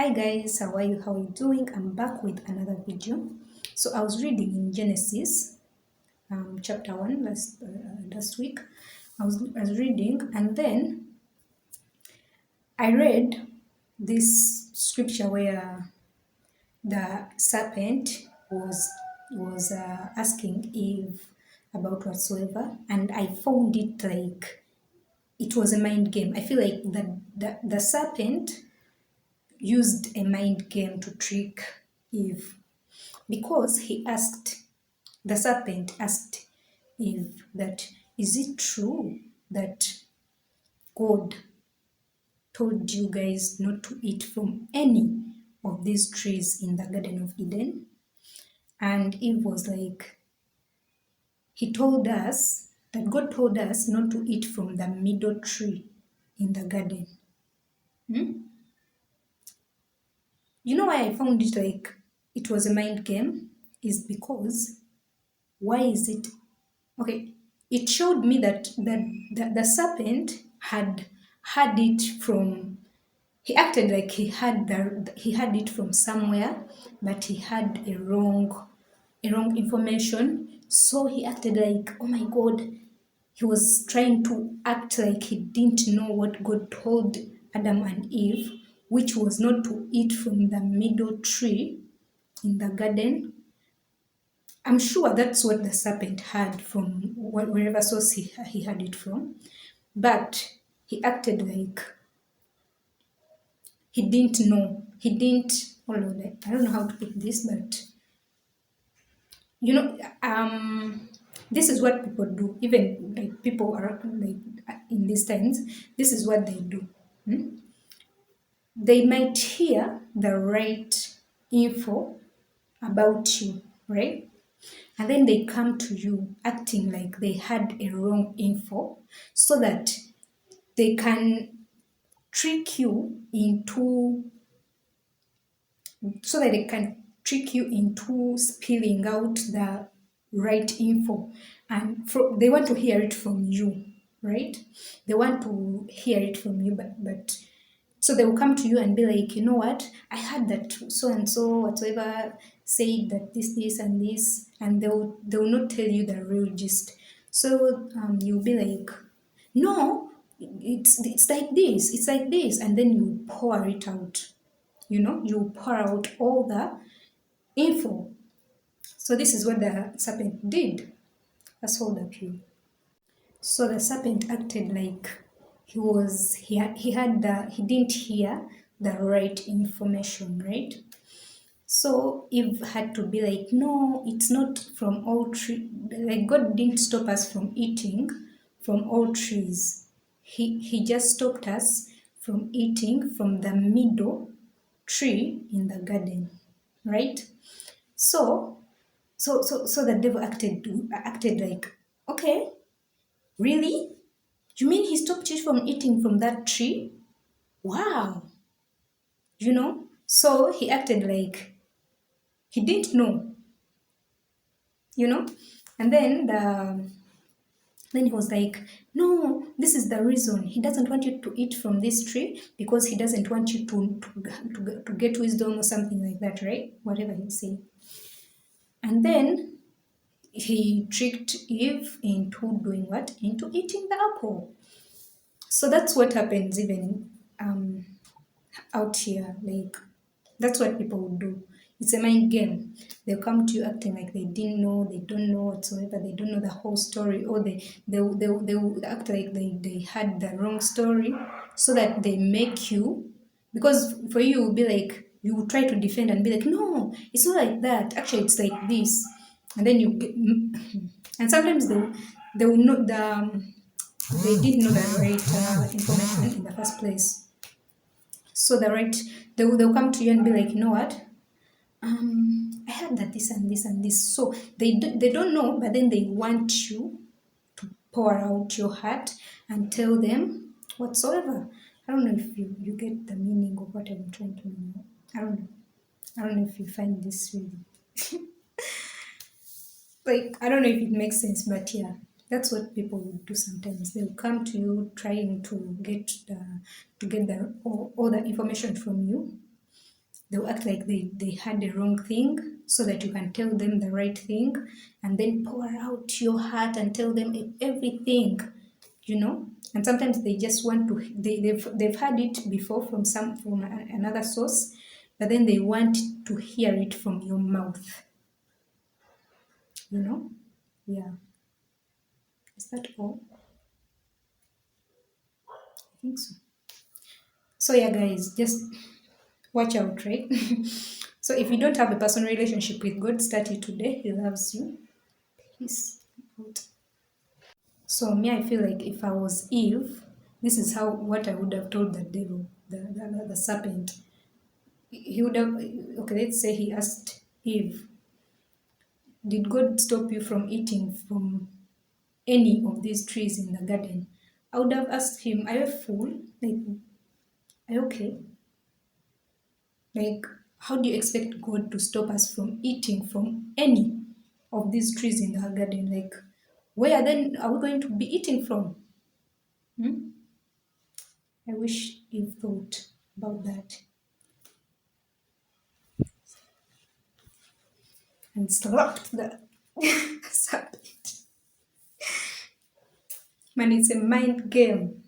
Hi guys, how are you? How are you doing? I'm back with another video. So I was reading in Genesis, chapter 1 last week. I was reading, and then I read this scripture where the serpent was asking Eve about whatsoever, and I found it like it was a mind game. I feel like the serpent used a mind game to trick Eve, because the serpent asked Eve that, is it true that God told you guys not to eat from any of these trees in the Garden of Eden? And Eve was like, he told us that God told us not to eat from the middle tree in the garden. Hmm? You know why I found it like it was a mind game? Is because, why is it okay? It showed me that the serpent had it from, he acted like he had it from somewhere, but he had a wrong information. So he acted like, oh my God, he was trying to act like he didn't know what God told Adam and Eve, which was not to eat from the middle tree in the garden. I'm sure that's what the serpent had from wherever source he had it from, but he acted like he didn't know. He didn't, hold on, I don't know how to put this, but you know, this is what people do. Even like people are like in these times, this is what they do. Hmm? They might hear the right info about you, right? And then they come to you acting like they had a wrong info, so that they can trick you into so that they can trick you into spilling out the right info, and they want to hear it from you, right? They want to hear it from you, but so they will come to you and be like, you know what, I heard that so and so whatever said that this and this, and they will not tell you the real gist. So you'll be like, no, it's like this, it's like this, and then you pour it out. You pour out all the info. So this is what the serpent did. Let's hold up here. So the serpent acted like he didn't hear the right information, right? So Eve had to be like, no, it's not from all tree. Like, God didn't stop us from eating from all trees. He just stopped us from eating from the middle tree in the garden, right? So the devil acted like, okay, really? You mean he stopped you from eating from that tree? Wow. So he acted like he didn't know, you know. And then he was like, no, this is the reason. He doesn't want you to eat from this tree because he doesn't want you to get wisdom or something like that, right? Whatever he said. And then he tricked Eve into doing what? Into eating the apple. So that's what happens even out here. Like, that's what people would do. It's a mind game. They'll come to you acting like they didn't know, they don't know whatsoever, they don't know the whole story, or they will act like they had the wrong story, so that they make you, because for you, will be like, you will try to defend and be like, no, it's not like that. Actually, it's like this. And then you get, and sometimes they will know they didn't know the right information in the first place. So they'll come to you and be like, you know what? I heard that this and this and this. So they don't know, but then they want you to pour out your heart and tell them whatsoever. I don't know if you get the meaning of what I'm trying to know. I don't know. I don't know if you find this really like, I don't know if it makes sense, but yeah, that's what people would do sometimes. They'll come to you trying to get the all the information from you, They'll act like they had the wrong thing so that you can tell them the right thing, and then pour out your heart and tell them everything, you know. And sometimes they just want to, they've had it before from another source, but then they want to hear it from your mouth, you know. Yeah. Is that all? I think so. So yeah, guys, just watch out, right? So if you don't have a personal relationship with God, start it today. He loves you. Peace out. So me, I feel like if I was Eve, this is how what I would have told the devil, the serpent. He would have, okay, let's say he asked Eve, did God stop you from eating from any of these trees in the garden? I would have asked him, are you a fool? Like, are you okay? Like, how do you expect God to stop us from eating from any of these trees in the garden? Like, where then are we going to be eating from? Hmm? I wish you thought about that and slapped the serpent. Man, it's a mind game.